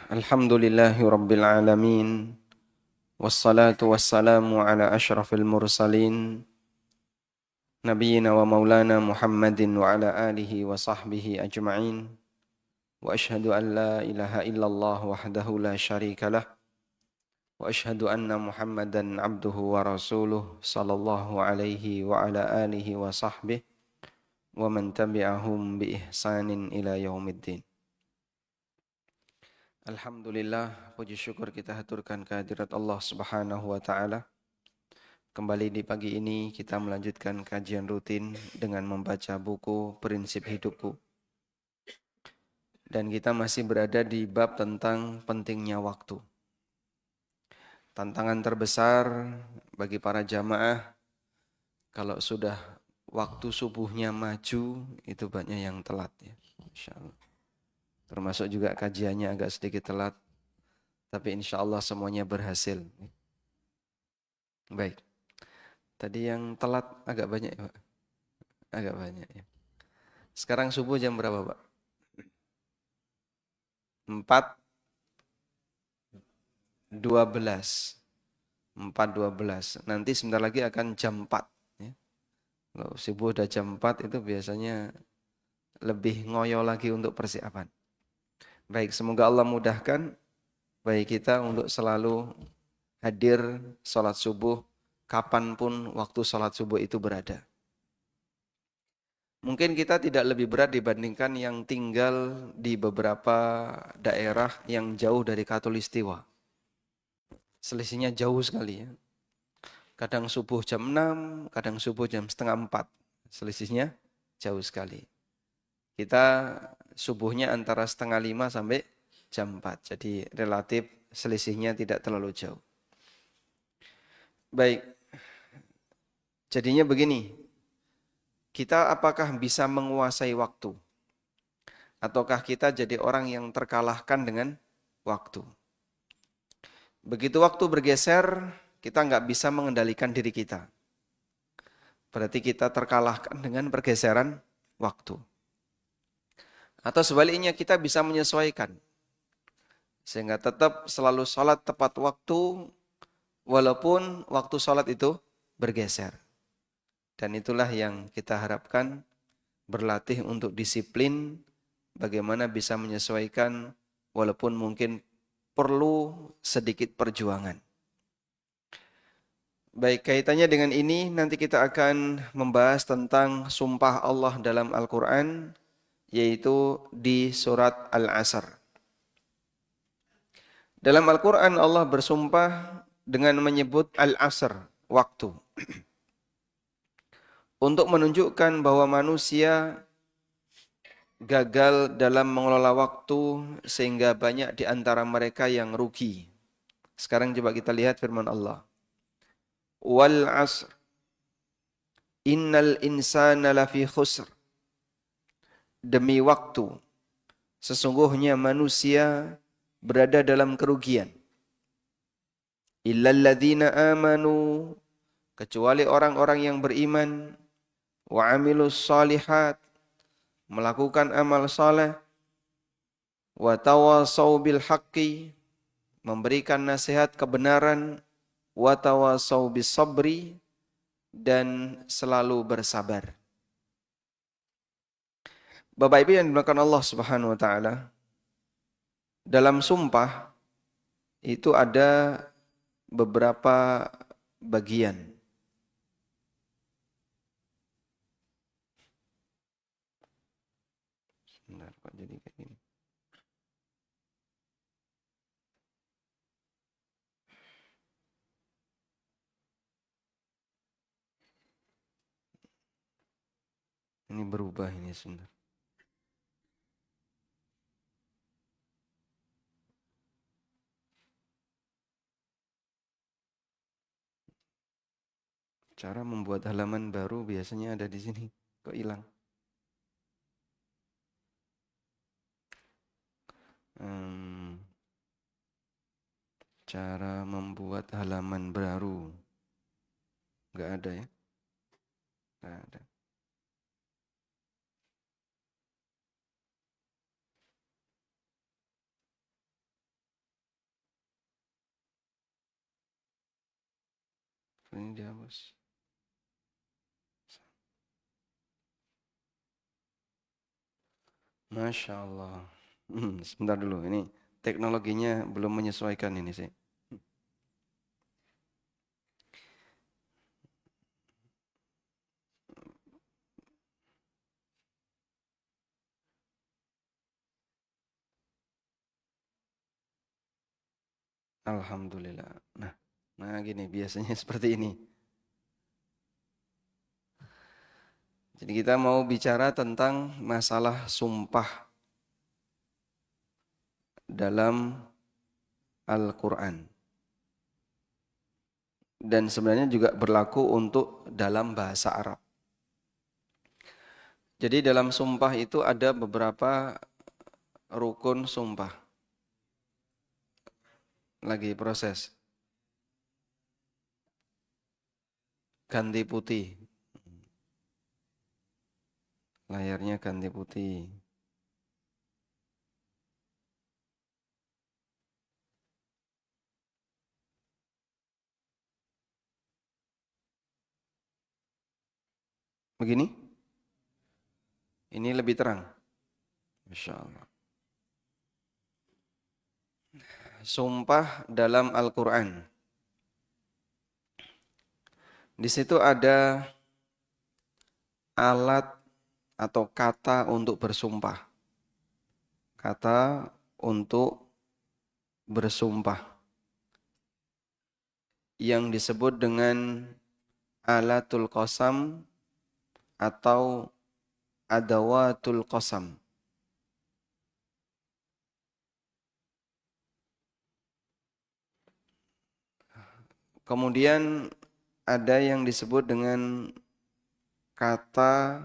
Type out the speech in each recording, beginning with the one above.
Alhamdulillahi Rabbil Alamin. Wassalatu wassalamu ala ashrafil mursalin. Nabiyyina wa maulana Muhammadin wa ala alihi wa sahbihi ajma'in. Wa ashhadu an la ilaha illallah wahdahu la syarika lah. Wa ashhadu anna Muhammadan abduhu wa rasuluh sallallahu alaihi wa ala alihi wa sahbihi wa man tabi'ahum bi ihsanin ila yaumiddin. Alhamdulillah, puji syukur kita haturkan kehadirat Allah Subhanahu wa taala. Kembali di pagi ini kita melanjutkan kajian rutin dengan membaca buku Prinsip Hidupku. Dan kita masih berada di bab tentang pentingnya waktu. Tantangan terbesar bagi para jamaah kalau sudah waktu subuhnya maju itu banyak yang telat ya. Insya Allah. Termasuk juga kajiannya agak sedikit telat. Tapi insya Allah semuanya berhasil. Baik. Tadi yang telat agak banyak ya Pak? Agak banyak ya. Sekarang subuh jam berapa Pak? 4.12. 4.12. Nanti sebentar lagi akan jam 4. Ya. Kalau subuh udah jam 4 itu biasanya lebih ngoyo lagi untuk persiapan. Baik, semoga Allah mudahkan bagi kita untuk selalu hadir sholat subuh kapanpun waktu sholat subuh itu berada. Mungkin kita tidak lebih berat dibandingkan yang tinggal di beberapa daerah yang jauh dari Khatulistiwa. Selisihnya jauh sekali ya. Kadang subuh jam 6, kadang subuh jam setengah 4. Selisihnya jauh sekali. Kita subuhnya antara setengah 5 sampai jam 4. Jadi relatif selisihnya tidak terlalu jauh. Baik, jadinya begini. Kita apakah bisa menguasai waktu? Ataukah kita jadi orang yang terkalahkan dengan waktu? Begitu waktu bergeser, kita nggak bisa mengendalikan diri kita. Berarti kita terkalahkan dengan pergeseran waktu. Atau sebaliknya kita bisa menyesuaikan. Sehingga tetap selalu sholat tepat waktu, walaupun waktu sholat itu bergeser. Dan itulah yang kita harapkan, berlatih untuk disiplin, bagaimana bisa menyesuaikan, walaupun mungkin perlu sedikit perjuangan. Baik, kaitannya dengan ini nanti kita akan membahas tentang sumpah Allah dalam Al-Quran, yaitu di surat Al-Asr. Dalam Al-Quran Allah bersumpah dengan menyebut Al-Asr, waktu. Untuk menunjukkan bahwa manusia gagal dalam mengelola waktu sehingga banyak di antara mereka yang rugi. Sekarang coba kita lihat firman Allah. Wal 'asr innal insana lafi khusr. Demi waktu, sesungguhnya manusia berada dalam kerugian. Illal ladzina amanu, kecuali orang-orang yang beriman, wa amilus shalihat, melakukan amal saleh, wa tawasau bil haqqi, memberikan nasihat kebenaran, wa tawasau bis sabri, dan selalu bersabar. Bapak Ibu yang dimuliakan Allah Subhanahu wa taala, dalam sumpah itu ada beberapa bagian. Sebentar, kok jadi kayak gini. Ini berubah ini sebentar. Cara membuat halaman baru biasanya ada di sini. Kok hilang? Cara membuat halaman baru. Nggak ada ya? Nggak ada. Ini dihapus. Masya Allah. Sebentar dulu, ini teknologinya belum menyesuaikan ini sih. Alhamdulillah. Nah gini biasanya seperti ini. Jadi kita mau bicara tentang masalah sumpah dalam Al-Quran. Dan sebenarnya juga berlaku untuk dalam bahasa Arab. Jadi dalam sumpah itu ada beberapa rukun sumpah. Lagi proses. Ganti putih. Layarnya ganti putih. Begini? Ini lebih terang. Masya Allah. Sumpah dalam Al-Quran. Di situ ada alat atau kata untuk bersumpah. Kata untuk bersumpah. Yang disebut dengan alatul qasam atau adawatul qasam. Kemudian ada yang disebut dengan kata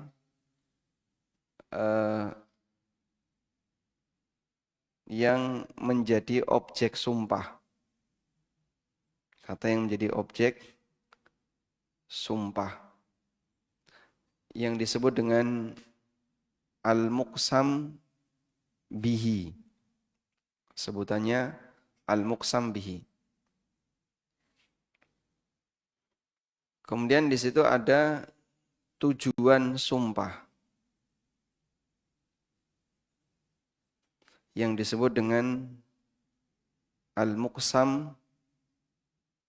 yang menjadi objek sumpah. Kata yang menjadi objek sumpah. Yang disebut dengan al-muqsam bihi. Sebutannya al-muqsam bihi. Kemudian di situ ada tujuan sumpah yang disebut dengan al-muqsam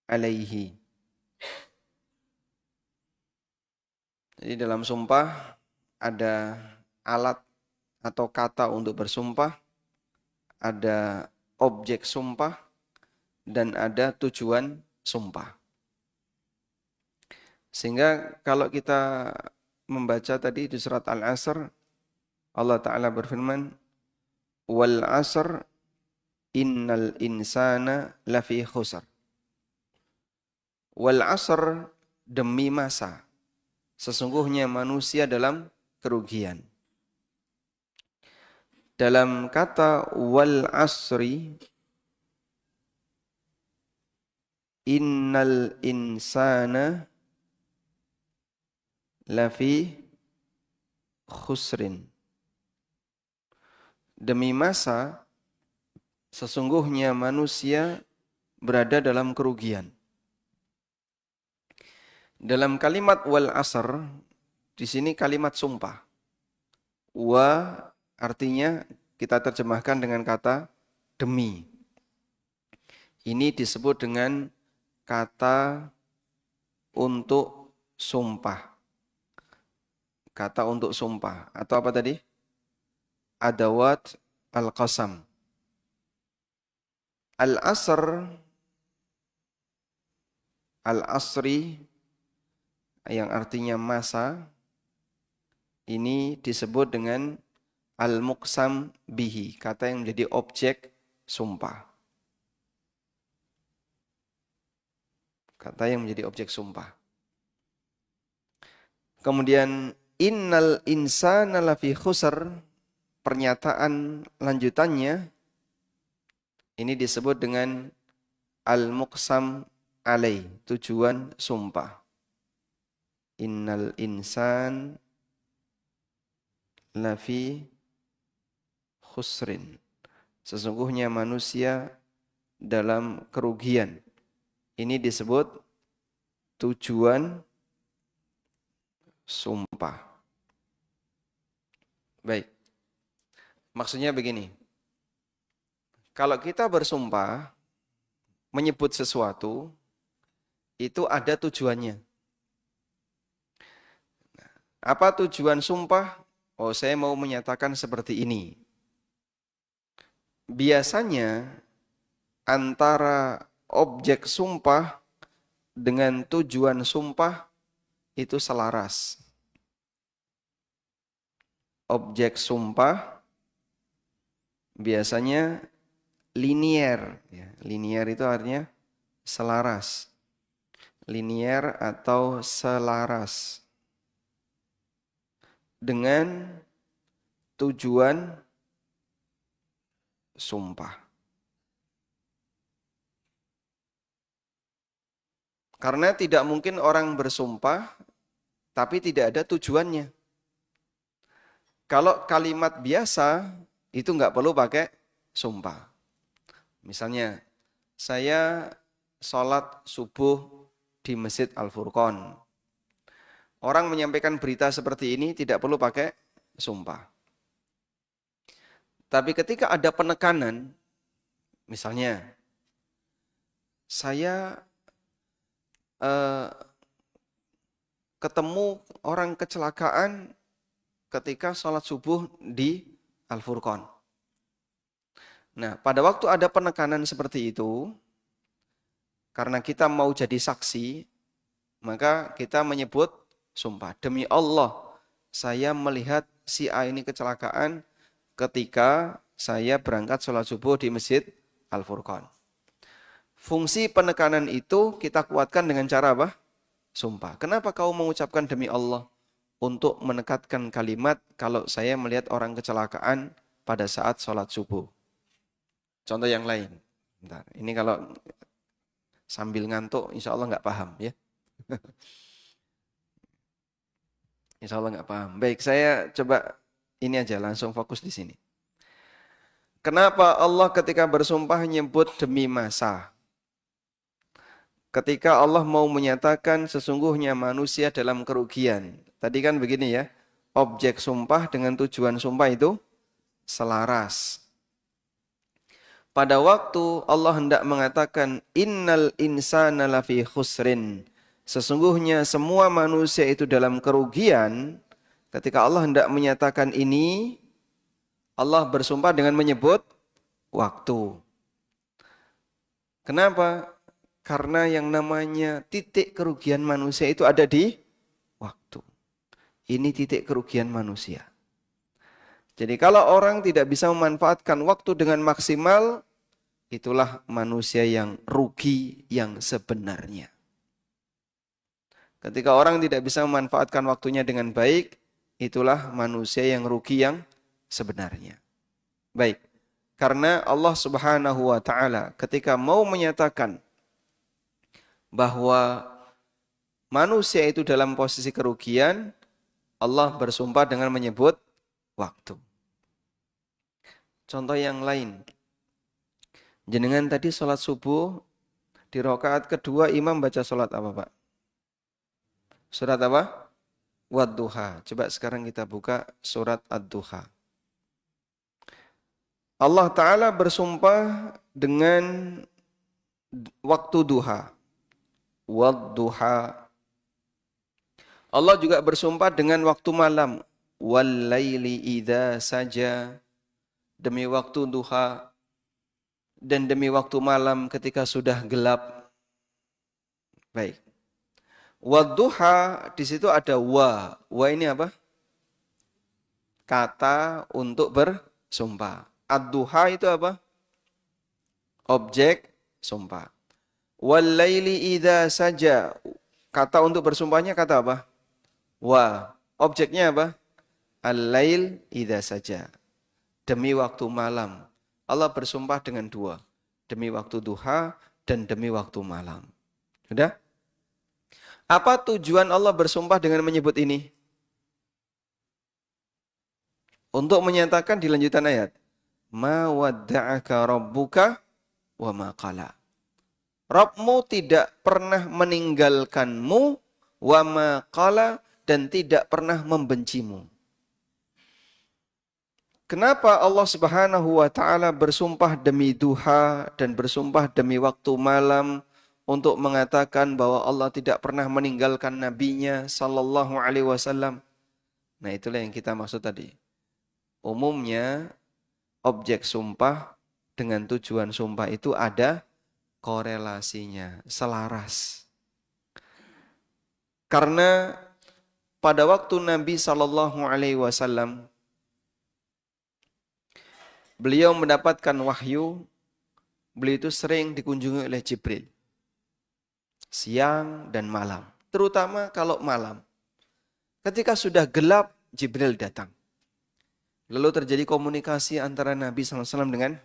alaihi. Jadi dalam sumpah ada alat atau kata untuk bersumpah, ada objek sumpah, dan ada tujuan sumpah. Sehingga kalau kita membaca tadi di surat Al-Asr, Allah Ta'ala berfirman, wal asr innal insana lafi khusr. Wal asr, demi masa, sesungguhnya manusia dalam kerugian. Dalam kata wal asri, innal insana lafi khusrin. Demi masa, sesungguhnya manusia berada dalam kerugian. Dalam kalimat wal asr, di sini kalimat sumpah. Wa artinya kita terjemahkan dengan kata demi. Ini disebut dengan kata untuk sumpah. Kata untuk sumpah. Atau apa tadi? Adawat al-qasam. Al-asr, al-asri, yang artinya masa, ini disebut dengan al-muqsam bihi. Kata yang menjadi objek sumpah. Kata yang menjadi objek sumpah. Kemudian innal insana lafi khusr, pernyataan lanjutannya ini disebut dengan al-muqsam alai, tujuan sumpah. Innal insan lafi khusrin. Sesungguhnya manusia dalam kerugian. Ini disebut tujuan sumpah. Baik. Maksudnya begini. Kalau kita bersumpah menyebut sesuatu itu ada tujuannya. Apa tujuan sumpah? Oh, saya mau menyatakan seperti ini. Biasanya antara objek sumpah dengan tujuan sumpah itu selaras. Objek sumpah biasanya linier. Linier itu artinya selaras. Linier atau selaras dengan tujuan sumpah. Karena tidak mungkin orang bersumpah tapi tidak ada tujuannya. Kalau kalimat biasa itu nggak perlu pakai sumpah. Misalnya, saya sholat subuh di Masjid Al-Furqon. Orang menyampaikan berita seperti ini tidak perlu pakai sumpah. Tapi ketika ada penekanan, misalnya, saya ketemu orang kecelakaan ketika sholat subuh di Al-Furqon. Nah, pada waktu ada penekanan seperti itu, karena kita mau jadi saksi, maka kita menyebut sumpah. Demi Allah, saya melihat si A ini kecelakaan ketika saya berangkat sholat subuh di Masjid Al-Furqon. Fungsi penekanan itu kita kuatkan dengan cara apa? Sumpah. Kenapa kau mengucapkan demi Allah? Untuk menekatkan kalimat kalau saya melihat orang kecelakaan pada saat sholat subuh. Contoh yang lain. Bentar. Ini kalau sambil ngantuk, insya Allah nggak paham ya. Insya Allah nggak paham. Baik, saya coba ini aja langsung fokus di sini. Kenapa Allah ketika bersumpah nyebut demi masa? Ketika Allah mau menyatakan sesungguhnya manusia dalam kerugian. Tadi kan begini ya, objek sumpah dengan tujuan sumpah itu selaras. Pada waktu Allah hendak mengatakan innal insana lafi khusrin. Sesungguhnya semua manusia itu dalam kerugian. Ketika Allah hendak menyatakan ini, Allah bersumpah dengan menyebut waktu. Kenapa? Karena yang namanya titik kerugian manusia itu ada di waktu. Ini titik kerugian manusia. Jadi kalau orang tidak bisa memanfaatkan waktu dengan maksimal, itulah manusia yang rugi yang sebenarnya. Ketika orang tidak bisa memanfaatkan waktunya dengan baik, itulah manusia yang rugi yang sebenarnya. Baik, karena Allah Subhanahu wa Ta'ala ketika mau menyatakan bahwa manusia itu dalam posisi kerugian, Allah bersumpah dengan menyebut waktu. Contoh yang lain. Jenengan tadi sholat subuh, di rakaat kedua imam baca sholat apa Pak? Surat apa? Wad-duha. Coba sekarang kita buka surat Ad-duha. Allah Ta'ala bersumpah dengan waktu duha. Wad-duha. Allah juga bersumpah dengan waktu malam. Wal-laili idza saja. Demi waktu duha. Dan demi waktu malam ketika sudah gelap. Baik. Wad-duha di situ ada wa. Wa ini apa? Kata untuk bersumpah. Ad-duha itu apa? Objek sumpah. Wal-laili idza saja. Kata untuk bersumpahnya kata apa? Wa. Objeknya apa? Al-lail idza saja. Demi waktu malam. Allah bersumpah dengan dua. Demi waktu duha dan demi waktu malam. Sudah? Apa tujuan Allah bersumpah dengan menyebut ini? Untuk menyatakan di lanjutan ayat. Ma wadda'aka rabbuka wa ma qala. Rabbmu tidak pernah meninggalkanmu, wa ma qala, dan tidak pernah membencimu. Kenapa Allah Subhanahu wa taala bersumpah demi duha dan bersumpah demi waktu malam untuk mengatakan bahwa Allah tidak pernah meninggalkan nabinya sallallahu alaihi wasallam? Nah, itulah yang kita maksud tadi. Umumnya objek sumpah dengan tujuan sumpah itu ada korelasinya, selaras. Karena pada waktu Nabi sallallahu alaihi wasallam beliau mendapatkan wahyu, beliau itu sering dikunjungi oleh Jibril. Siang dan malam. Terutama kalau malam. Ketika sudah gelap, Jibril datang. Lalu terjadi komunikasi antara Nabi SAW dengan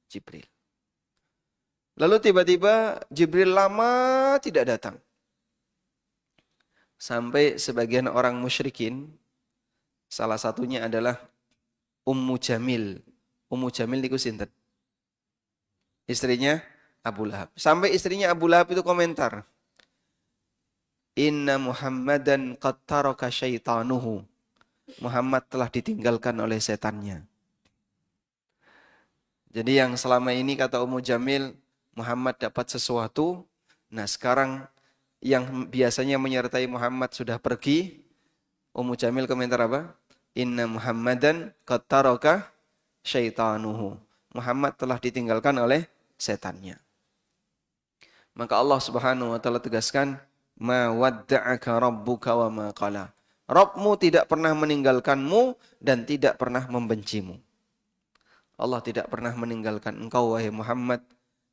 Jibril. Lalu tiba-tiba Jibril lama tidak datang. Sampai sebagian orang musyrikin, salah satunya adalah Ummu Jamil. Ummu Jamil itu sinten? Istrinya Abu Lahab. Sampai istrinya Abu Lahab itu komentar. Inna Muhammadan qad taraka syaitanuhu. Muhammad telah ditinggalkan oleh setannya. Jadi yang selama ini kata Ummu Jamil, Muhammad dapat sesuatu. Nah sekarang yang biasanya menyertai Muhammad sudah pergi. Ummu Jamil komentar apa? Inna Muhammadan qad taraka syaitanuhu. Muhammad telah ditinggalkan oleh setannya. Maka Allah Subhanahu wa taala tegaskan, ma wadda'aka rabbuka wa ma qala. Rabbmu tidak pernah meninggalkanmu dan tidak pernah membencimu. Allah tidak pernah meninggalkan engkau wahai Muhammad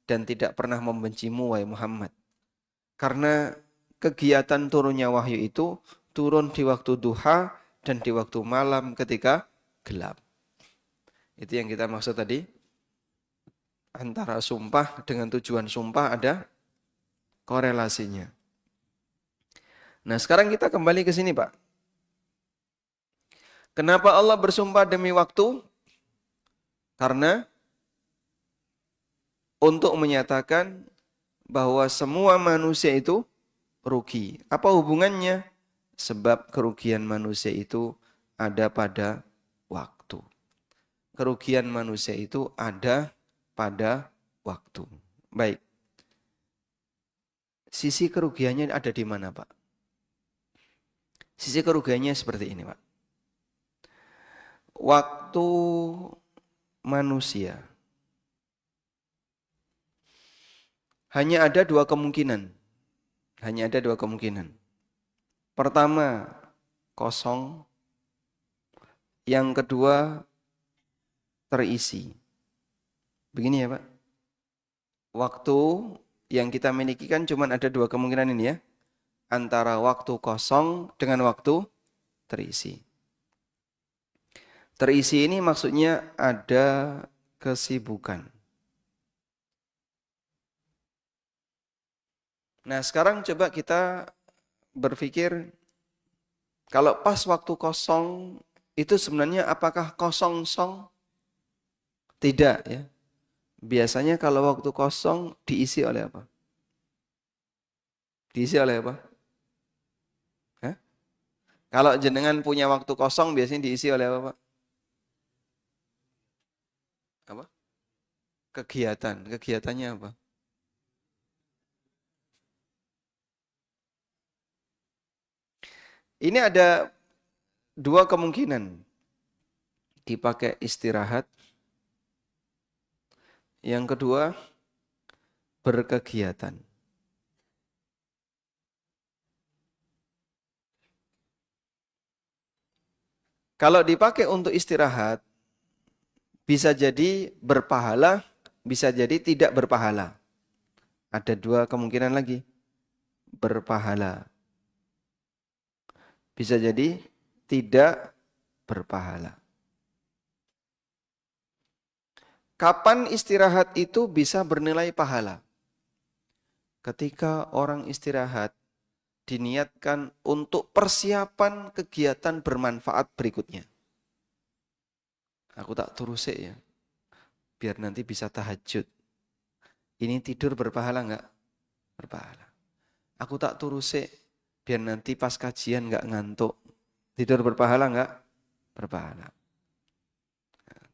dan tidak pernah membencimu wahai Muhammad. Karena kegiatan turunnya wahyu itu turun di waktu duha dan di waktu malam ketika gelap. Itu yang kita maksud tadi. Antara sumpah dengan tujuan sumpah ada korelasinya. Nah sekarang kita kembali ke sini Pak. Kenapa Allah bersumpah demi waktu? Karena untuk menyatakan bahwa semua manusia itu rugi. Apa hubungannya? Sebab kerugian manusia itu ada pada waktu. Kerugian manusia itu ada pada waktu. Baik. Sisi kerugiannya ada di mana, Pak? Sisi kerugiannya seperti ini, Pak. Waktu manusia hanya ada dua kemungkinan. Hanya ada dua kemungkinan. Pertama, kosong. Yang kedua, terisi. Begini ya Pak. Waktu yang kita miliki kan cuma ada dua kemungkinan ini ya. Antara waktu kosong dengan waktu terisi. Terisi ini maksudnya ada kesibukan. Nah sekarang coba kita berpikir, kalau pas waktu kosong itu sebenarnya apakah kosong-song? Tidak ya. Biasanya kalau waktu kosong diisi oleh apa? Diisi oleh apa? Hah? Kalau jenengan punya waktu kosong biasanya diisi oleh apa Pak? Apa? Kegiatan. Kegiatannya apa? Ini ada dua kemungkinan. Dipakai istirahat. Yang kedua, berkegiatan. Kalau dipakai untuk istirahat, bisa jadi berpahala, bisa jadi tidak berpahala. Ada dua kemungkinan lagi. Berpahala. Bisa jadi tidak berpahala. Kapan istirahat itu bisa bernilai pahala? Ketika orang istirahat diniatkan untuk persiapan kegiatan bermanfaat berikutnya. Aku tak turusik ya, biar nanti bisa tahajud. Ini tidur berpahala enggak? berpahala. Aku tak turu sik, biar nanti pas kajian nggak ngantuk. Tidur berpahala nggak? Berpahala.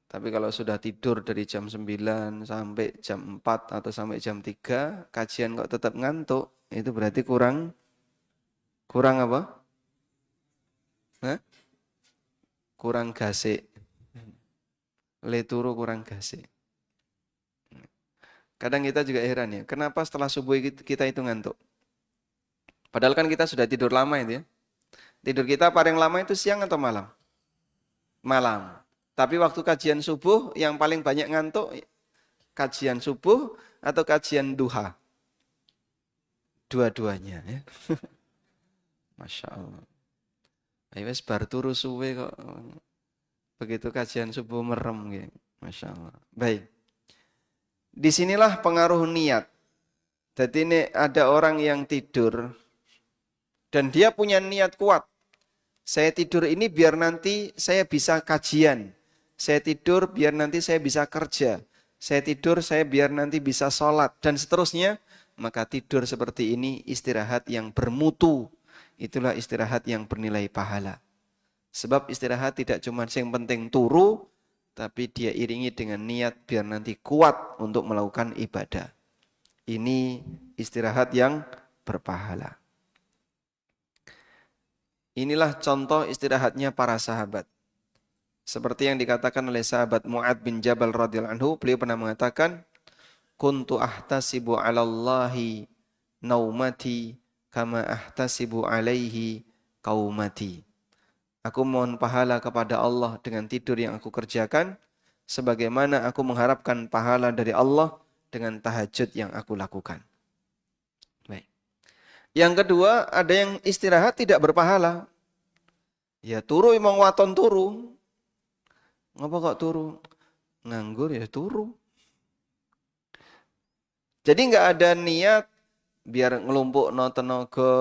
Tapi kalau sudah tidur dari jam 9 sampai jam 4 atau sampai jam 3, kajian kok tetap ngantuk, itu berarti kurang apa? Hah? Kurang gasik. Le turu kurang gasik. Kadang kita juga heran ya, kenapa setelah subuh kita itu ngantuk? Padahal kan kita sudah tidur lama itu ya. Tidur kita paling lama itu siang atau malam? Malam. Tapi waktu kajian subuh yang paling banyak ngantuk, kajian subuh atau kajian duha? Dua-duanya ya. Masya Allah. Ayo wes bar turu suwe kok. Begitu kajian subuh merem gitu. Masya Allah. Baik. Disinilah pengaruh niat. Jadi ini ada orang yang tidur dan dia punya niat kuat. Saya tidur ini biar nanti saya bisa kajian. Saya tidur biar nanti saya bisa kerja. Saya tidur saya biar nanti bisa sholat dan seterusnya. Maka tidur seperti ini istirahat yang bermutu. Itulah istirahat yang bernilai pahala. Sebab istirahat tidak cuma yang penting turu, tapi dia iringi dengan niat biar nanti kuat untuk melakukan ibadah. Ini istirahat yang berpahala. Inilah contoh istirahatnya para sahabat. Seperti yang dikatakan oleh sahabat Mu'ad bin Jabal radhiyallahu anhu, beliau pernah mengatakan, "Kuntu ahtasibu 'alallahi naumati kama ahtasibu 'alaihi qaumati." Aku mohon pahala kepada Allah dengan tidur yang aku kerjakan, sebagaimana aku mengharapkan pahala dari Allah dengan tahajud yang aku lakukan. Baik. Yang kedua, ada yang istirahat tidak berpahala. Ya turu emang waton turu. Ngapa kok turu? Nganggur ya turu. Jadi nggak ada niat biar ngelumpuk no tenaga,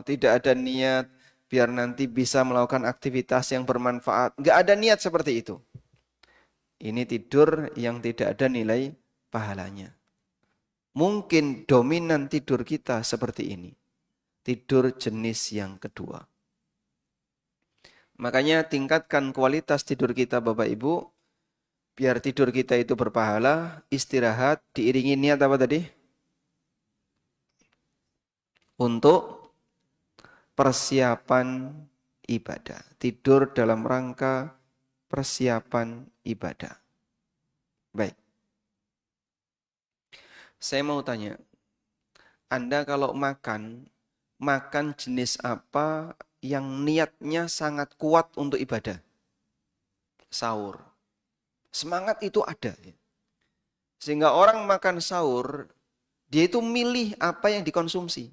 tidak ada niat biar nanti bisa melakukan aktivitas yang bermanfaat. Nggak ada niat seperti itu. Ini tidur yang tidak ada nilai pahalanya. Mungkin dominan tidur kita seperti ini. Tidur jenis yang kedua. Makanya tingkatkan kualitas tidur kita Bapak Ibu. Biar tidur kita itu berpahala, istirahat, diiringi niat apa tadi? Untuk persiapan ibadah. Tidur dalam rangka persiapan ibadah. Baik. Saya mau tanya, Anda kalau makan jenis apa yang niatnya sangat kuat untuk ibadah? Sahur. Semangat itu ada. Sehingga orang makan sahur, dia itu milih apa yang dikonsumsi.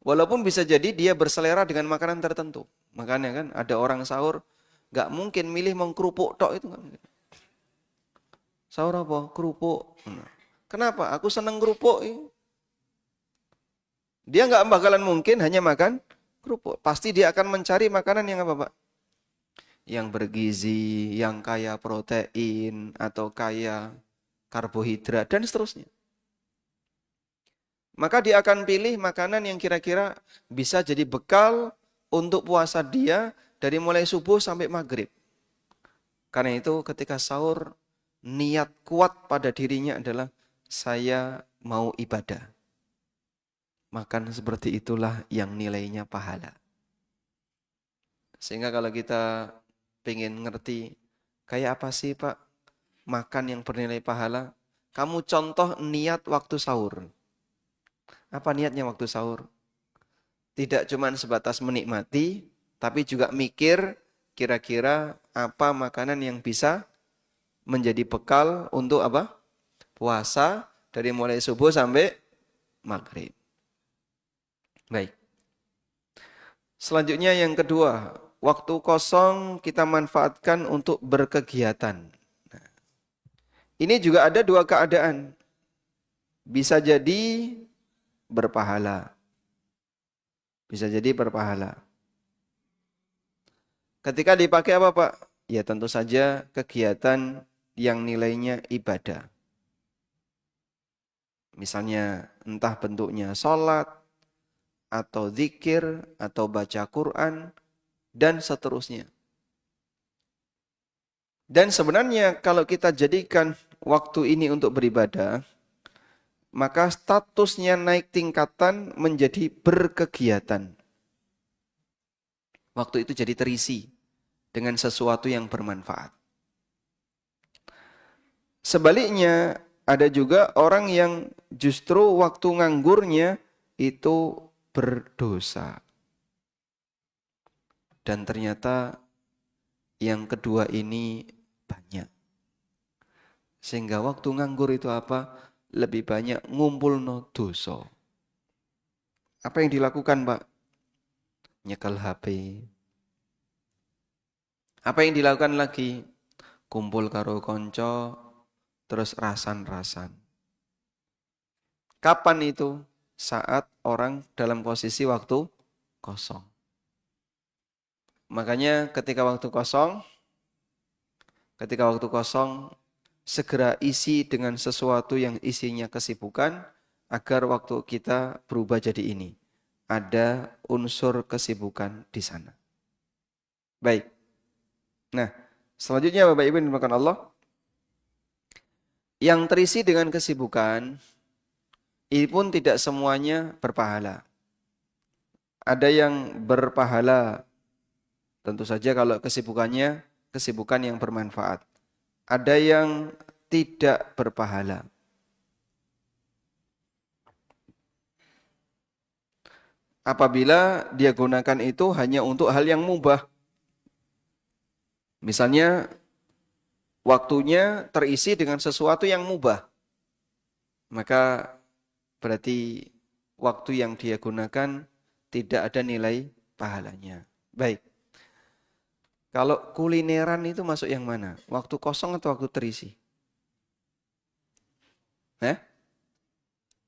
Walaupun bisa jadi dia berselera dengan makanan tertentu. Makanya kan ada orang sahur, gak mungkin milih mengkerupuk tok itu. Gak mungkin. Sahur apa? Kerupuk. Kenapa? Aku seneng kerupuk. Dia gak bakalan mungkin hanya makan kerupuk. Pasti dia akan mencari makanan yang apa Pak? Yang bergizi, yang kaya protein, atau kaya karbohidrat, dan seterusnya. Maka dia akan pilih makanan yang kira-kira bisa jadi bekal untuk puasa dia dari mulai subuh sampai maghrib. Karena itu ketika sahur, niat kuat pada dirinya adalah saya mau ibadah. Makan seperti itulah yang nilainya pahala. Sehingga kalau kita pengen ngerti, kayak apa sih Pak makan yang bernilai pahala? Kamu contoh niat waktu sahur. Apa niatnya waktu sahur? Tidak cuma sebatas menikmati, tapi juga mikir kira-kira apa makanan yang bisa menjadi bekal untuk apa? Puasa dari mulai subuh sampai maghrib. Baik. Selanjutnya yang kedua, waktu kosong kita manfaatkan untuk berkegiatan. Nah, ini juga ada dua keadaan. Bisa jadi berpahala. Bisa jadi berpahala. Ketika dipakai apa Pak? Ya tentu saja kegiatan yang nilainya ibadah. Misalnya entah bentuknya sholat, atau zikir, atau baca Quran, dan seterusnya. Dan sebenarnya kalau kita jadikan waktu ini untuk beribadah, maka statusnya naik tingkatan menjadi berkegiatan. Waktu itu jadi terisi dengan sesuatu yang bermanfaat. Sebaliknya, ada juga orang yang justru waktu nganggurnya itu berdosa. Dan ternyata yang kedua ini banyak. Sehingga waktu nganggur itu apa? Lebih banyak ngumpul no dosa. Apa yang dilakukan, Pak? Nyekel HP. Apa yang dilakukan lagi? Kumpul karo konco, terus rasan-rasan. Kapan itu? Saat orang dalam posisi waktu kosong. Makanya ketika waktu kosong, segera isi dengan sesuatu yang isinya kesibukan, agar waktu kita berubah jadi ini. Ada unsur kesibukan di sana. Baik. Nah, selanjutnya Bapak Ibu yang dimakan Allah, yang terisi dengan kesibukan, ini pun tidak semuanya berpahala. Ada yang berpahala, tentu saja kalau kesibukannya kesibukan yang bermanfaat. Ada yang tidak berpahala. Apabila dia gunakan itu hanya untuk hal yang mubah. Misalnya waktunya terisi dengan sesuatu yang mubah. Maka berarti waktu yang dia gunakan tidak ada nilai pahalanya. Baik. Kalau kulineran itu masuk yang mana? Waktu kosong atau waktu terisi?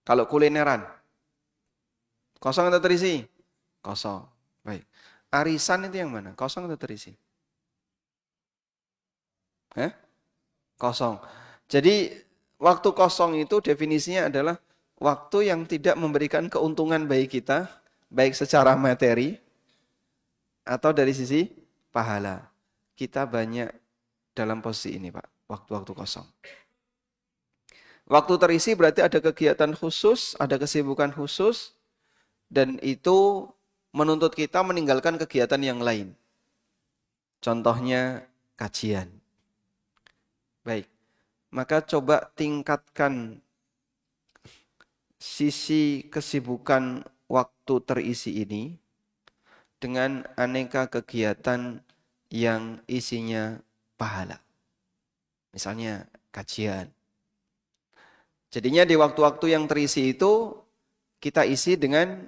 Kalau kulineran, kosong atau terisi? Kosong. Baik. Arisan itu yang mana? Kosong atau terisi? Kosong. Jadi waktu kosong itu definisinya adalah waktu yang tidak memberikan keuntungan bagi kita, baik secara materi atau dari sisi pahala. Kita banyak dalam posisi ini, Pak, waktu-waktu kosong. Waktu terisi berarti ada kegiatan khusus, ada kesibukan khusus, dan itu menuntut kita meninggalkan kegiatan yang lain. Contohnya kajian. Baik, maka coba tingkatkan sisi kesibukan waktu terisi ini dengan aneka kegiatan yang isinya pahala. Misalnya kajian. Jadinya di waktu-waktu yang terisi itu kita isi dengan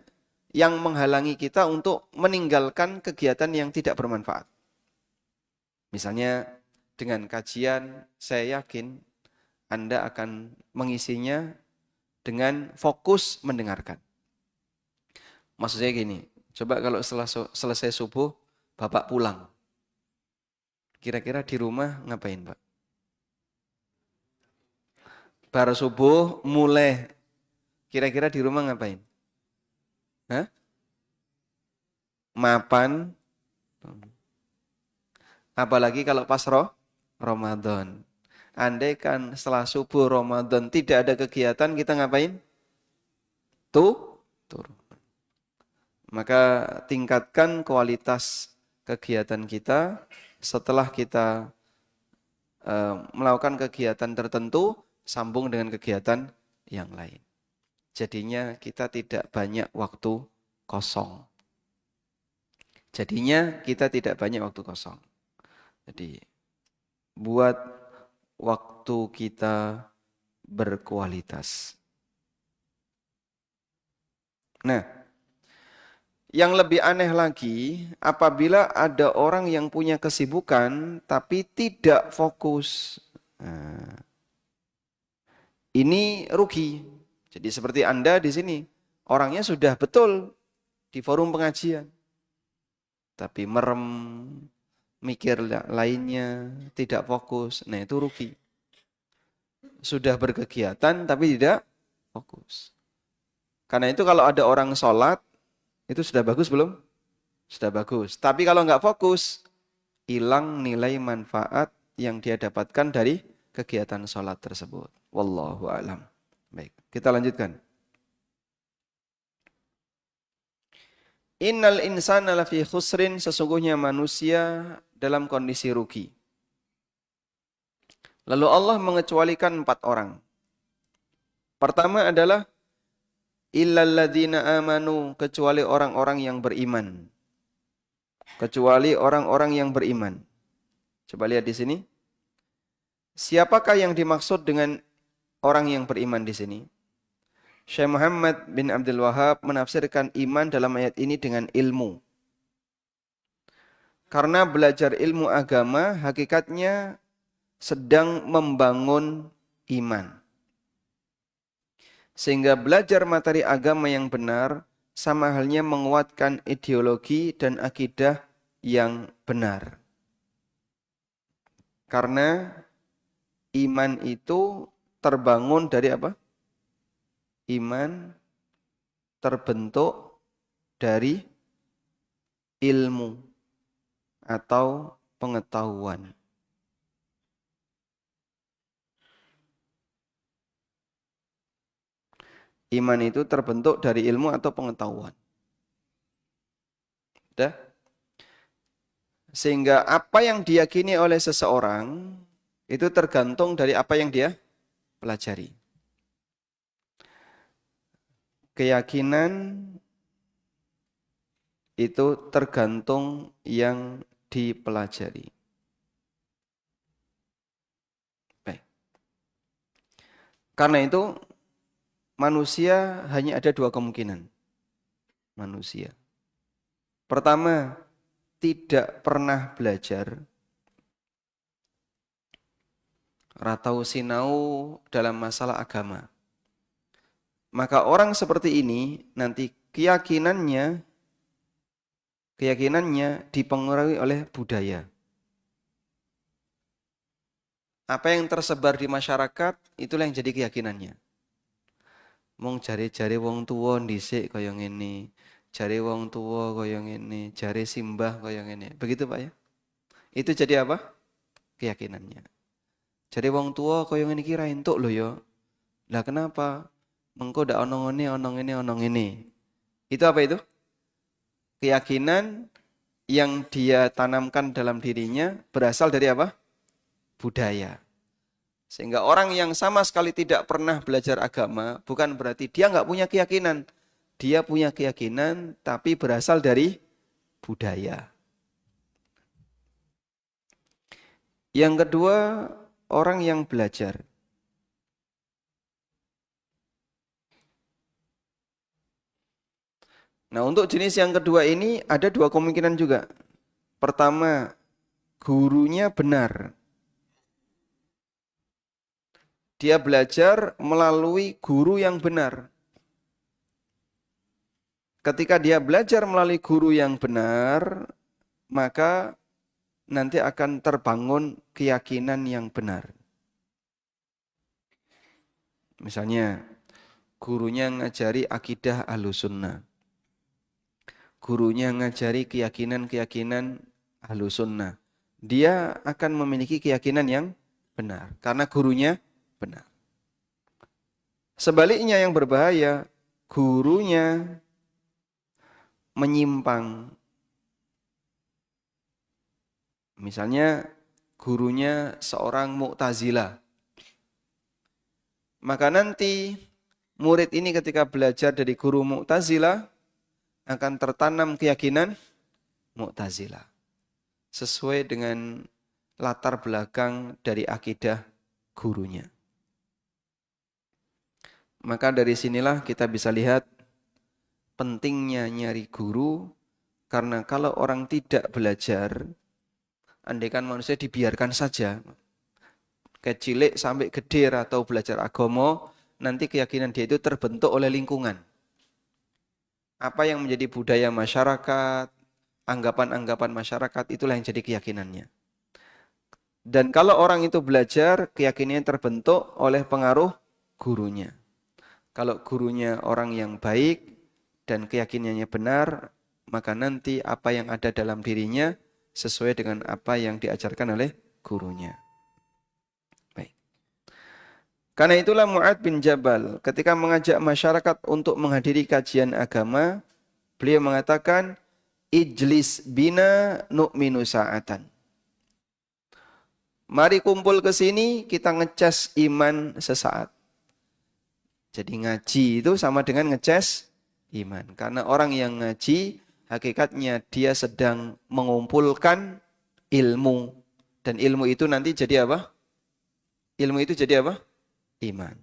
yang menghalangi kita untuk meninggalkan kegiatan yang tidak bermanfaat. Misalnya dengan kajian, saya yakin Anda akan mengisinya dengan fokus mendengarkan. Maksud saya gini, coba kalau setelah selesai subuh, Bapak pulang. Kira-kira di rumah ngapain, Pak? Baru subuh mulai. Kira-kira di rumah ngapain? Hah? Mapan. Apalagi kalau pas Ramadan. Andai kan setelah subuh Ramadan tidak ada kegiatan, kita ngapain? Turun. Maka tingkatkan kualitas kegiatan kita setelah kita melakukan kegiatan tertentu, sambung dengan kegiatan yang lain. Jadinya kita tidak banyak waktu kosong. Jadi buat waktu kita berkualitas. Nah, yang lebih aneh lagi, apabila ada orang yang punya kesibukan tapi tidak fokus. Nah, ini rugi. Jadi seperti Anda di sini, orangnya sudah betul di forum pengajian. Tapi merem, mikir lainnya, tidak fokus. Nah itu rugi. Sudah berkegiatan tapi tidak fokus. Karena itu kalau ada orang sholat, itu sudah bagus belum? Sudah bagus. Tapi kalau nggak fokus, hilang nilai manfaat yang dia dapatkan dari kegiatan sholat tersebut. Wallahu a'lam. Baik, kita lanjutkan. Innal insana lafi khusrin, sesungguhnya manusia dalam kondisi rugi. Lalu Allah mengecualikan 4 orang. Pertama adalah illalladzina amanu, kecuali orang-orang yang beriman. Kecuali orang-orang yang beriman. Coba lihat di sini. Siapakah yang dimaksud dengan orang yang beriman di sini? Syekh Muhammad bin Abdul Wahab menafsirkan iman dalam ayat ini dengan ilmu. Karena belajar ilmu agama hakikatnya sedang membangun iman. Sehingga belajar materi agama yang benar sama halnya menguatkan ideologi dan akidah yang benar. Karena iman itu terbangun dari apa? Iman terbentuk dari ilmu atau pengetahuan. Iman itu terbentuk dari ilmu atau pengetahuan. Sudah? Sehingga apa yang diyakini oleh seseorang itu tergantung dari apa yang dia pelajari. Keyakinan itu tergantung yang dipelajari. Baik. Karena itu manusia hanya ada 2 kemungkinan. Manusia. Pertama, tidak pernah belajar. Ratau sinau dalam masalah agama. Maka orang seperti ini nanti keyakinannya dipengaruhi oleh budaya. Apa yang tersebar di masyarakat, itulah yang jadi keyakinannya. Mung jare-jare wong tuwa dhisik kaya ngene, jare wong tuwa kaya ngene, jare simbah kaya ngene. Begitu Pak ya? Itu jadi apa? Keyakinannya. Jare wong tuwa kaya ngene iki ra entuk lho ya. Lah kenapa? Mengko ndak ono ngene, ono ngene, ono ngene. Itu apa itu? Keyakinan yang dia tanamkan dalam dirinya berasal dari apa? Budaya. Sehingga orang yang sama sekali tidak pernah belajar agama, bukan berarti dia nggak punya keyakinan. Dia punya keyakinan, tapi berasal dari budaya. Yang kedua, orang yang belajar. Nah, untuk jenis yang kedua ini ada 2 kemungkinan juga. Pertama, gurunya benar. Dia belajar melalui guru yang benar. Ketika dia belajar melalui guru yang benar, maka nanti akan terbangun keyakinan yang benar. Misalnya, gurunya ngajari akidah Ahlussunnah. Gurunya ngajari keyakinan-keyakinan Ahlussunnah. Dia akan memiliki keyakinan yang benar. Karena gurunya benar. Sebaliknya yang berbahaya, gurunya menyimpang. Misalnya gurunya seorang Mu'tazilah. Maka nanti murid ini ketika belajar dari guru Mu'tazilah akan tertanam keyakinan Mu'tazilah. Sesuai dengan latar belakang dari akidah gurunya. Maka dari sinilah kita bisa lihat pentingnya nyari guru, karena kalau orang tidak belajar, andaikan manusia dibiarkan saja, kecilik sampai gede atau belajar agama, nanti keyakinan dia itu terbentuk oleh lingkungan. Apa yang menjadi budaya masyarakat, anggapan-anggapan masyarakat, itulah yang jadi keyakinannya. Dan kalau orang itu belajar, keyakinannya terbentuk oleh pengaruh gurunya. Kalau gurunya orang yang baik dan keyakinannya benar, maka nanti apa yang ada dalam dirinya sesuai dengan apa yang diajarkan oleh gurunya. Baik. Karena itulah Mu'adz bin Jabal ketika mengajak masyarakat untuk menghadiri kajian agama, beliau mengatakan, Ijlis bina nu'minu sa'atan. Mari kumpul ke sini, kita ngecas iman sesaat. Jadi ngaji itu sama dengan ngecas iman. Karena orang yang ngaji, hakikatnya dia sedang mengumpulkan ilmu. Dan ilmu itu nanti jadi apa? Ilmu itu jadi apa? Iman.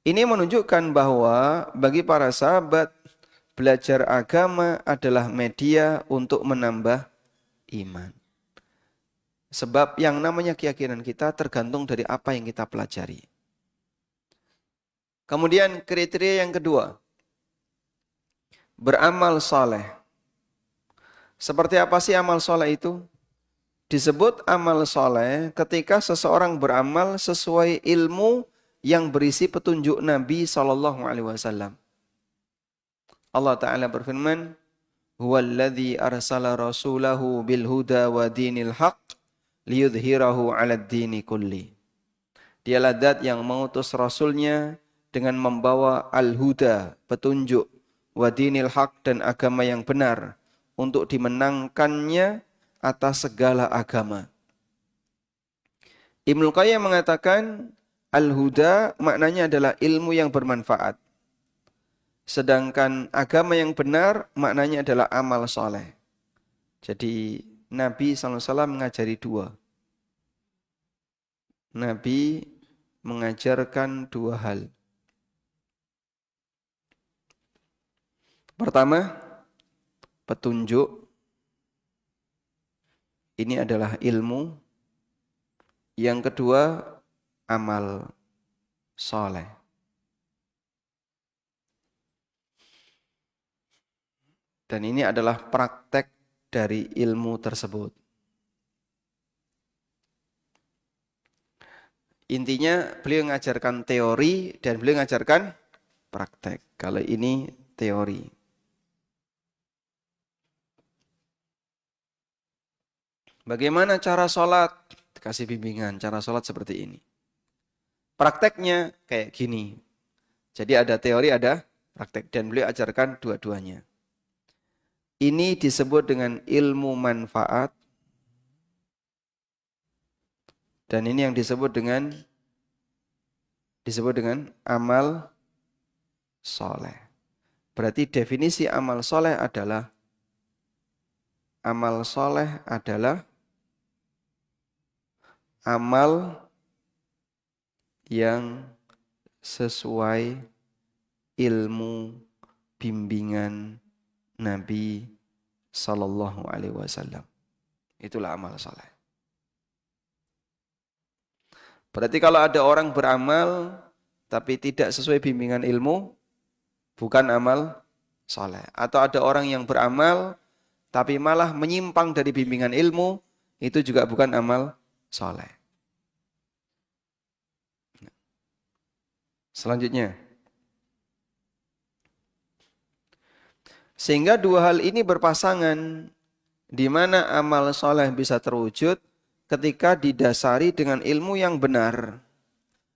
Ini menunjukkan bahwa bagi para sahabat, belajar agama adalah media untuk menambah iman. Sebab yang namanya keyakinan kita tergantung dari apa yang kita pelajari. Kemudian kriteria yang kedua, beramal saleh. Seperti apa sih amal saleh itu? Disebut amal saleh ketika seseorang beramal sesuai ilmu yang berisi petunjuk Nabi SAW. Allah Ta'ala berfirman, Huwallazi arsala rasulahu bil huda wa dinil haq liyudhhirahu 'alad dini kulli. Dialah zat yang mengutus rasulnya dengan membawa al-huda, petunjuk, wa dinil haq dan agama yang benar untuk dimenangkannya atas segala agama. Ibnu Qayyim mengatakan al-huda maknanya adalah ilmu yang bermanfaat. Sedangkan agama yang benar maknanya adalah amal soleh. Jadi Nabi SAW mengajari dua. Nabi mengajarkan dua hal. Pertama, petunjuk. Ini adalah ilmu. Yang kedua, amal soleh. Dan ini adalah praktek dari ilmu tersebut. Intinya beliau mengajarkan teori dan beliau mengajarkan praktek. Kalau ini teori. Bagaimana cara sholat? Dikasih bimbingan, cara sholat seperti ini. Prakteknya kayak gini. Jadi ada teori, ada praktek. Dan beliau ajarkan dua-duanya. Ini disebut dengan ilmu manfaat. Dan ini yang disebut dengan amal soleh. Berarti definisi amal soleh adalah amal yang sesuai ilmu bimbingan Nabi Sallallahu Alaihi Wasallam. Itulah amal soleh. Berarti kalau ada orang beramal tapi tidak sesuai bimbingan ilmu, bukan amal soleh. Atau ada orang yang beramal tapi malah menyimpang dari bimbingan ilmu, itu juga bukan amal soleh. Selanjutnya. Sehingga dua hal ini berpasangan, di mana amal soleh bisa terwujud ketika didasari dengan ilmu yang benar.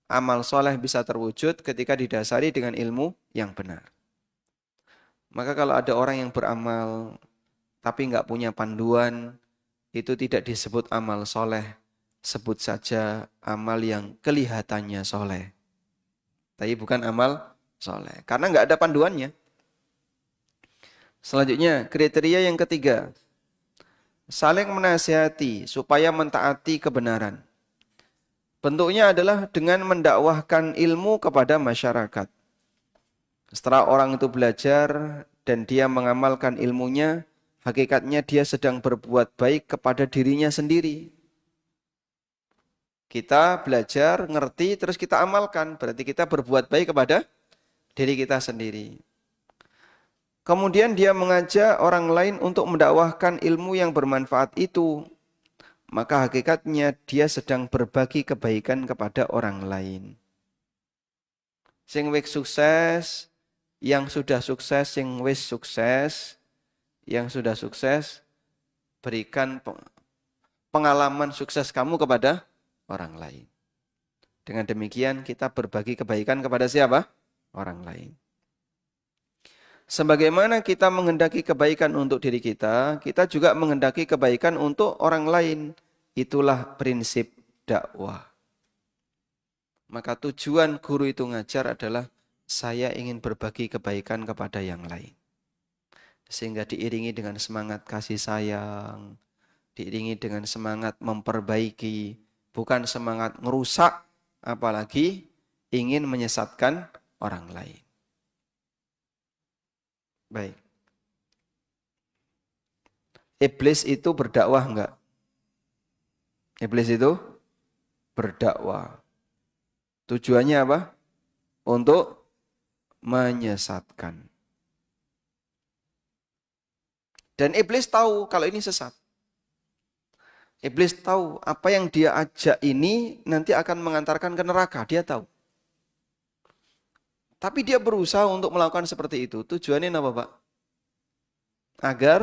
Amal soleh bisa terwujud ketika didasari dengan ilmu yang benar. Maka kalau ada orang yang beramal tapi nggak punya panduan, itu tidak disebut amal soleh. Sebut saja amal yang kelihatannya soleh. Tapi bukan amal soleh. Karena nggak ada panduannya. Selanjutnya, kriteria yang ketiga. Saling menasihati supaya mentaati kebenaran. Bentuknya adalah dengan mendakwahkan ilmu kepada masyarakat. Setelah orang itu belajar dan dia mengamalkan ilmunya, hakikatnya dia sedang berbuat baik kepada dirinya sendiri. Kita belajar, ngerti, terus kita amalkan. Berarti kita berbuat baik kepada diri kita sendiri. Kemudian dia mengajak orang lain untuk mendakwahkan ilmu yang bermanfaat itu. Maka hakikatnya dia sedang berbagi kebaikan kepada orang lain. Sing wis sukses, yang sudah sukses, sing wis sukses, yang sudah sukses, berikan pengalaman sukses kamu kepada orang lain. Dengan demikian kita berbagi kebaikan kepada siapa? Orang lain. Sebagaimana kita menghendaki kebaikan untuk diri kita juga menghendaki kebaikan untuk orang lain. Itulah prinsip dakwah. Maka tujuan guru itu ngajar adalah saya ingin berbagi kebaikan kepada yang lain. Sehingga diiringi dengan semangat kasih sayang, diiringi dengan semangat memperbaiki, bukan semangat ngerusak, apalagi ingin menyesatkan orang lain. Baik. Iblis itu berdakwah enggak? Iblis itu berdakwah. Tujuannya apa? Untuk menyesatkan. Dan iblis tahu kalau ini sesat. Iblis tahu apa yang dia ajak ini nanti akan mengantarkan ke neraka. Dia tahu. Tapi dia berusaha untuk melakukan seperti itu. Tujuannya apa, Pak? Agar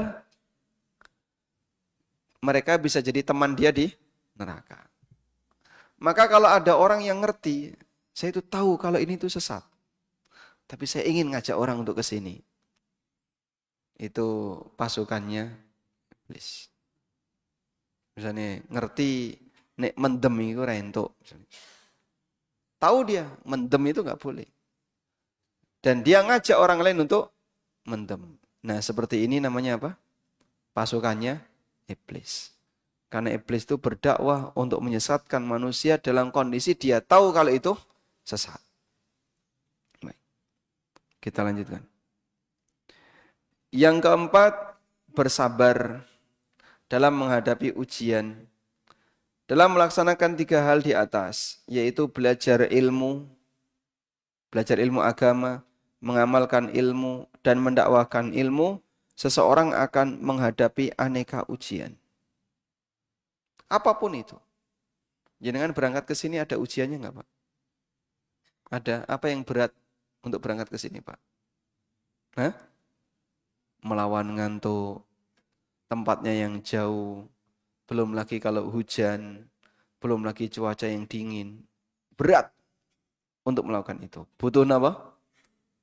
mereka bisa jadi teman dia di neraka. Maka kalau ada orang yang ngerti, saya itu tahu kalau ini itu sesat. Tapi saya ingin ngajak orang untuk ke sini. Itu pasukannya iblis. Misalnya ngerti nek mendem itu rentok. Tahu dia mendem itu nggak boleh. Dan dia ngajak orang lain untuk mendem. Nah seperti ini namanya apa? Pasukannya iblis. Karena iblis itu berdakwah untuk menyesatkan manusia dalam kondisi dia tahu kalau itu sesat. Baik. Kita lanjutkan. Yang keempat, bersabar dalam menghadapi ujian. Dalam melaksanakan 3 hal di atas, yaitu belajar ilmu agama, mengamalkan ilmu, dan mendakwahkan ilmu, seseorang akan menghadapi aneka ujian. Apapun itu. Jenengan berangkat ke sini ada ujiannya enggak, Pak? Ada. Apa yang berat untuk berangkat ke sini, Pak? Hah? Melawan ngantuk, tempatnya yang jauh, belum lagi kalau hujan, belum lagi cuaca yang dingin. Berat untuk melakukan itu. Butuh apa?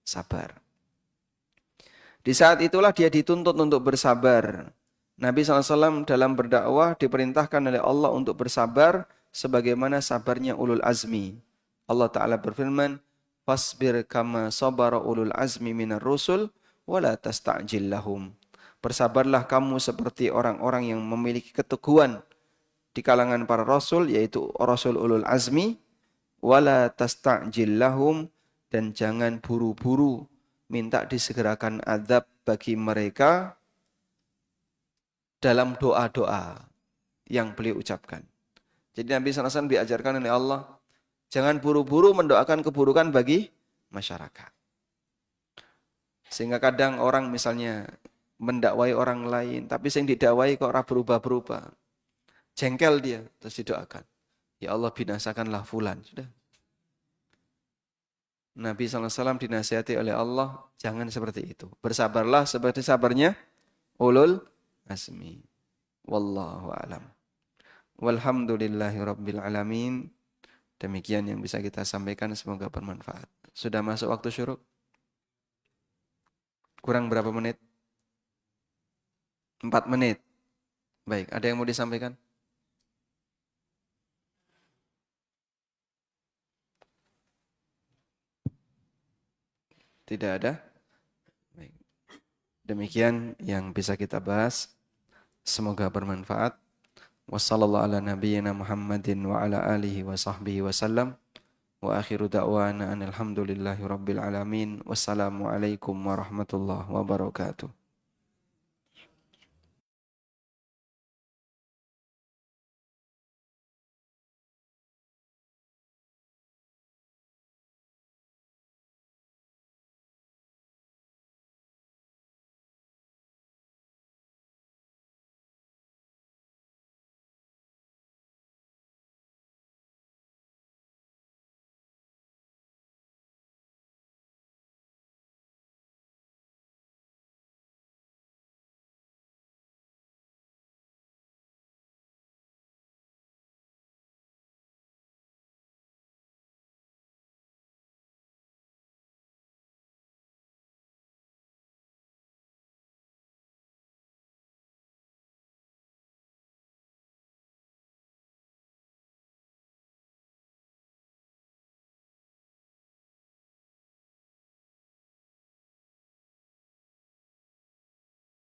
Sabar. Di saat itulah dia dituntut untuk bersabar. Nabi SAW dalam berdakwah diperintahkan oleh Allah untuk bersabar sebagaimana sabarnya ulul azmi. Allah Ta'ala berfirman, "Fasbir kama sabara ulul azmi minar rusul, wala tasta'jil lahum." Bersabarlah kamu seperti orang-orang yang memiliki keteguhan di kalangan para rasul, yaitu rasul ulul azmi, wala tasta'jil lahum, dan jangan buru-buru minta disegerakan azab bagi mereka dalam doa-doa yang beliau ucapkan. Jadi Nabi SAW diajarkan oleh Allah, jangan buru-buru mendoakan keburukan bagi masyarakat. Sehingga kadang orang misalnya mendakwai orang lain, tapi yang didakwai kok ora berubah-berubah. Jengkel dia, terus didoakan. Ya Allah binasakanlah fulan. Sudah. Nabi SAW dinasihati oleh Allah, jangan seperti itu. Bersabarlah seperti sabarnya ulul azmi. Wallahu a'lam. Walhamdulillahi rabbil alamin. Demikian yang bisa kita sampaikan, semoga bermanfaat. Sudah masuk waktu syuruk? Kurang berapa menit? 4 menit. Baik, ada yang mau disampaikan? Tidak ada? Baik. Demikian yang bisa kita bahas. Semoga bermanfaat. Wassallallahu ala nabiyyina Muhammadin wa ala alihi wa sahbihi wasallam. Wa akhiru da'wana anil hamdulillahi rabbil alamin. Wassalamualaikum warahmatullahi wabarakatuh.